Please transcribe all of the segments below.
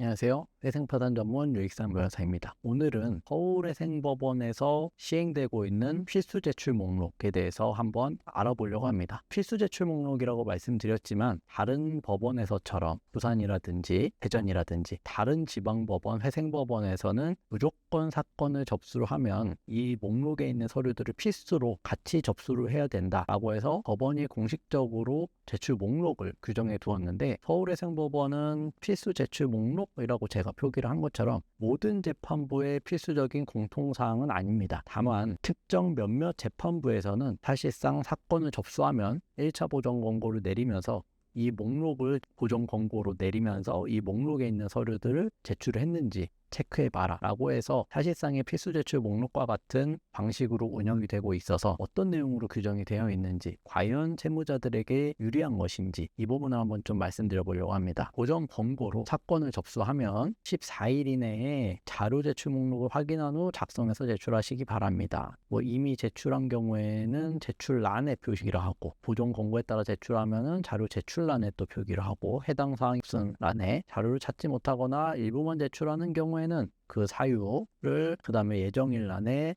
안녕하세요. 회생파단 전문 유익상 변호사입니다. 오늘은 서울회생법원에서 시행되고 있는 필수 제출 목록에 대해서 한번 알아보려고 합니다. 필수 제출 목록이라고 말씀드렸지만 다른 법원에서처럼 부산이라든지 대전이라든지 다른 지방법원, 회생법원에서는 무조건 사건을 접수를 하면 이 목록에 있는 서류들을 필수로 같이 접수를 해야 된다라고 해서 법원이 공식적으로 제출 목록을 규정해 두었는데, 서울회생법원은 필수 제출 목록이라고 제가 표기를 한 것처럼 모든 재판부의 필수적인 공통사항은 아닙니다. 다만 특정 몇몇 재판부에서는 사실상 사건을 접수하면 1차 보정 권고를 내리면서 이 목록을 보정 권고로 내리면서 이 목록에 있는 서류들을 제출을 했는지 체크해봐라 라고 해서 사실상의 필수 제출 목록과 같은 방식으로 운영이 되고 있어서 어떤 내용으로 규정이 되어 있는지, 과연 채무자들에게 유리한 것인지 이 부분을 한번 좀 말씀드려 보려고 합니다. 보정 권고로 사건을 접수하면 14일 이내에 자료 제출 목록을 확인한 후 작성해서 제출하시기 바랍니다. 이미 제출한 경우에는 제출란에 표시를 하고, 보정 권고에 따라 제출하면은 자료 제출란에 또 표기를 하고, 해당 사항 입선란에 자료를 찾지 못하거나 일부만 제출하는 경우에는 그 사유를 그 다음에 예정일란에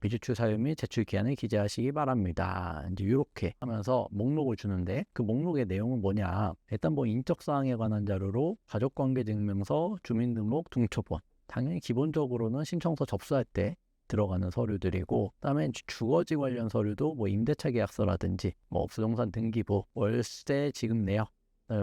비제출 사유 및 제출 기한을 기재하시기 바랍니다. 이제 이렇게 하면서 목록을 주는데, 그 목록의 내용은 뭐냐? 일단 인적사항에 관한 자료로 가족관계증명서, 주민등록, 등초본, 당연히 기본적으로는 신청서 접수할 때 들어가는 서류들이고, 그다음에 주거지 관련 서류도 임대차 계약서라든지 부동산 등기부, 월세 지급 내역,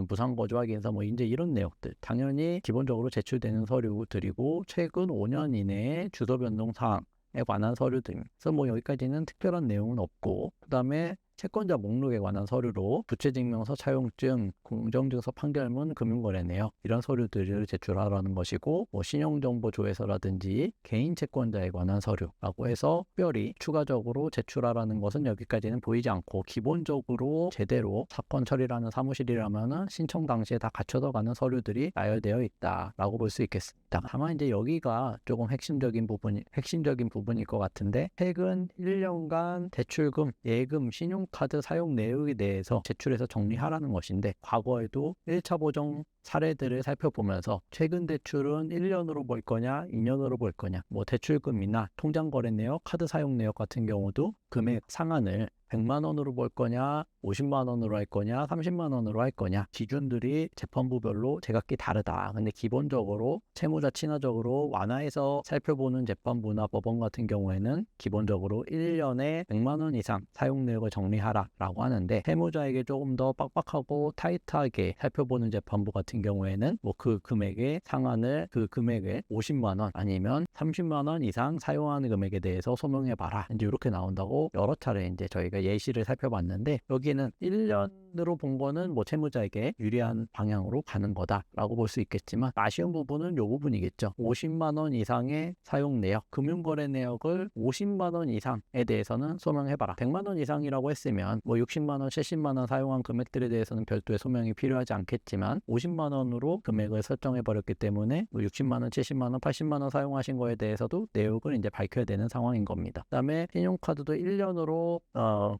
무상거주 확인서 이제 이런 내역들 당연히 기본적으로 제출되는 서류들이고, 최근 5년 이내에 주소 변동 사항에 관한 서류들. 그래서 여기까지는 특별한 내용은 없고, 그 다음에 채권자 목록에 관한 서류로 부채증명서, 차용증, 공정증서, 판결문, 금융거래 내역 이런 서류들을 제출하라는 것이고, 신용정보 조회서라든지 개인 채권자에 관한 서류라고 해서 특별히 추가적으로 제출하라는 것은 여기까지는 보이지 않고, 기본적으로 제대로 사건 처리라는 사무실이라면은 신청 당시에 다 갖춰져 가는 서류들이 나열되어 있다라고 볼 수 있겠습니다. 다만 이제 여기가 조금 핵심적인 부분일 것 같은데, 최근 1년간 대출금, 예금, 신용카드 사용 내역에 대해서 제출해서 정리하라는 것인데, 과거에도 1차 보정 사례들을 살펴보면서 최근 대출은 1년으로 볼 거냐 2년으로 볼 거냐, 대출금이나 통장 거래 내역, 카드 사용 내역 같은 경우도 금액 상한을 100만 원으로 볼 거냐, 50만 원으로 할 거냐, 30만 원으로 할 거냐, 기준들이 재판부별로 제각기 다르다. 근데 기본적으로 채무자 친화적으로 완화해서 살펴보는 재판부나 법원 같은 경우에는 기본적으로 1년에 100만 원 이상 사용 내역을 정리하라 라고 하는데, 채무자에게 조금 더 빡빡하고 타이트하게 살펴보는 재판부 같은 경우에는 그 금액의 상한을, 그 금액의 50만 원 아니면 30만 원 이상 사용하는 금액에 대해서 소명해봐라, 이제 이렇게 나온다고 여러 차례 이제 저희가 예시를 살펴봤는데, 여기는 1년으로 본 거는 채무자에게 유리한 방향으로 가는 거다라고 볼 수 있겠지만, 아쉬운 부분은 이 부분이겠죠. 50만 원 이상의 사용 내역, 금융거래 내역을 50만 원 이상에 대해서는 소명해봐라. 100만 원 이상이라고 했으면 60만 원, 70만 원 사용한 금액들에 대해서는 별도의 소명이 필요하지 않겠지만, 50만 원으로 금액을 설정해버렸기 때문에 60만 원, 70만 원, 80만 원 사용하신 거에 대해서도 내역을 이제 밝혀야 되는 상황인 겁니다. 그 다음에 신용카드도 1년으로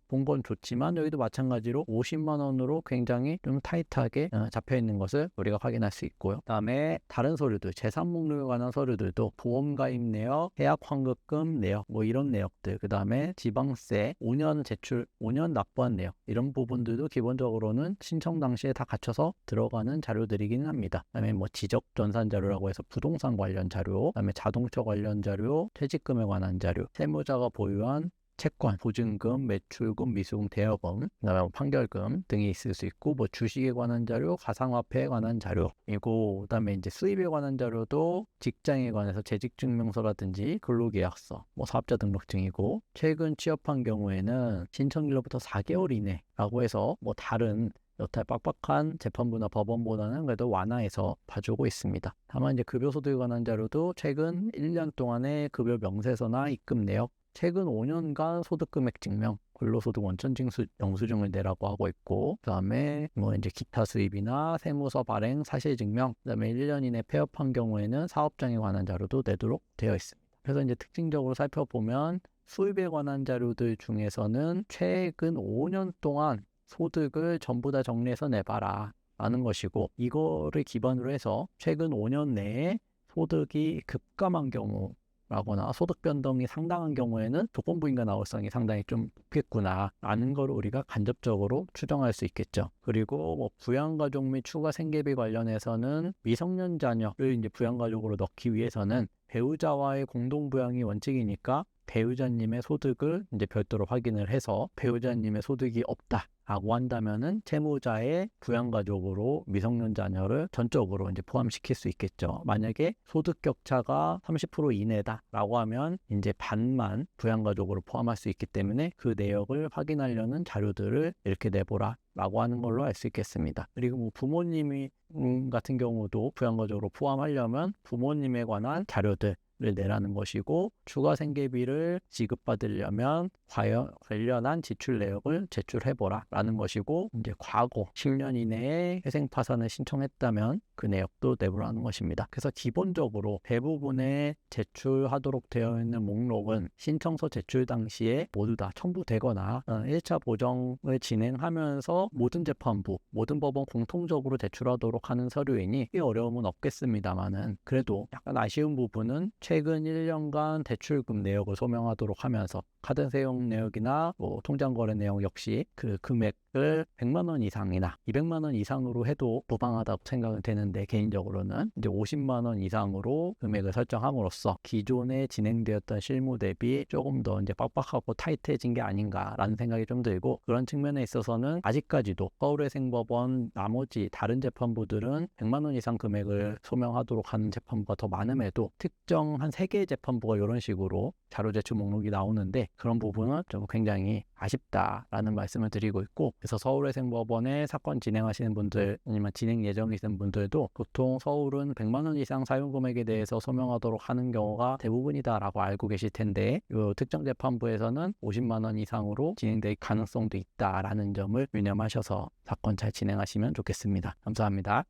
본 건 좋지만, 여기도 마찬가지로 50만 원으로 굉장히 좀 타이트하게 잡혀 있는 것을 우리가 확인할 수 있고요. 그 다음에 다른 서류들, 재산 목록에 관한 서류들도 보험 가입 내역, 해약 환급금 내역, 이런 내역들, 그 다음에 지방세 5년 제출, 5년 납부한 내역, 이런 부분들도 기본적으로는 신청 당시에 다 갖춰서 들어가는 자료들이긴 합니다. 그 다음에 지적 전산 자료라고 해서 부동산 관련 자료, 그 다음에 자동차 관련 자료, 퇴직금에 관한 자료, 세무자가 보유한 채권, 보증금, 매출금, 미수금, 대여금, 그다음에 판결금 등이 있을 수 있고, 주식에 관한 자료, 가상화폐에 관한 자료이고, 그다음에 이제 수입에 관한 자료도 직장에 관해서 재직증명서라든지 근로계약서, 사업자 등록증이고, 최근 취업한 경우에는 신청일로부터 4개월 이내라고 해서 다른 여타 빡빡한 재판부나 법원보다는 그래도 완화해서 봐주고 있습니다. 다만 이제 급여소득에 관한 자료도 최근 1년 동안의 급여 명세서나 입금 내역, 최근 5년간 소득금액 증명, 근로소득 원천징수 영수증을 내라고 하고 있고, 그 다음에 이제 기타 수입이나 세무서 발행 사실증명, 그 다음에 1년 이내 폐업한 경우에는 사업장에 관한 자료도 내도록 되어 있습니다. 그래서 이제 특징적으로 살펴보면 수입에 관한 자료들 중에서는 최근 5년 동안 소득을 전부 다 정리해서 내봐라 라는 것이고, 이거를 기반으로 해서 최근 5년 내에 소득이 급감한 경우라거나 소득 변동이 상당한 경우에는 조건부 인가 나올성이 상당히 좀 높겠구나 라는 걸 우리가 간접적으로 추정할 수 있겠죠. 그리고 뭐 부양가족 및 추가 생계비 관련해서는 미성년 자녀를 이제 부양가족으로 넣기 위해서는 배우자와의 공동부양이 원칙이니까 배우자님의 소득을 이제 별도로 확인을 해서 배우자님의 소득이 없다라고 한다면은 채무자의 부양가족으로 미성년 자녀를 전적으로 이제 포함시킬 수 있겠죠. 만약에 소득 격차가 30% 이내다라고 하면 이제 반만 부양가족으로 포함할 수 있기 때문에 그 내역을 확인하려는 자료들을 이렇게 내보라 라고 하는 걸로 알 수 있겠습니다. 그리고 뭐 부모님이 같은 경우도 부양가족으로 포함하려면 부모님에 관한 자료들을 내라는 것이고, 추가 생계비를 지급받으려면 관련한 지출 내역을 제출해보라 라는 것이고, 이제 과거 10년 이내에 회생파산을 신청했다면 그 내역도 내보라는 것입니다. 그래서 기본적으로 대부분의 제출하도록 되어 있는 목록은 신청서 제출 당시에 모두 다 첨부되거나 1차 보정을 진행하면서 모든 재판부, 모든 법원 공통적으로 제출하도록 하는 서류이니 이 어려움은 없겠습니다만은, 그래도 약간 아쉬운 부분은 최근 1년간 대출금 내역을 소명하도록 하면서 카드 사용 내역이나 뭐 통장 거래 내역 역시 그 금액을 100만 원 이상이나 200만 원 이상으로 해도 무방하다고 생각은 되는데, 개인적으로는 이제 50만 원 이상으로 금액을 설정함으로써 기존에 진행되었던 실무 대비 조금 더 이제 빡빡하고 타이트해진 게 아닌가라는 생각이 좀 들고, 그런 측면에 있어서는 아직까지도 서울회생법원 나머지 다른 재판부들은 100만 원 이상 금액을 소명하도록 하는 재판부가 더 많음에도 특정 한 3개의 재판부가 이런 식으로 자료 제출 목록이 나오는데, 그런 부분은 좀 굉장히 아쉽다라는 말씀을 드리고 있고, 그래서 서울회생법원에 사건 진행하시는 분들 아니면 진행 예정이신 분들도 보통 서울은 100만 원 이상 사용 금액에 대해서 소명하도록 하는 경우가 대부분이다라고 알고 계실 텐데, 이 특정 재판부에서는 50만 원 이상으로 진행될 가능성도 있다라는 점을 유념하셔서 사건 잘 진행하시면 좋겠습니다. 감사합니다.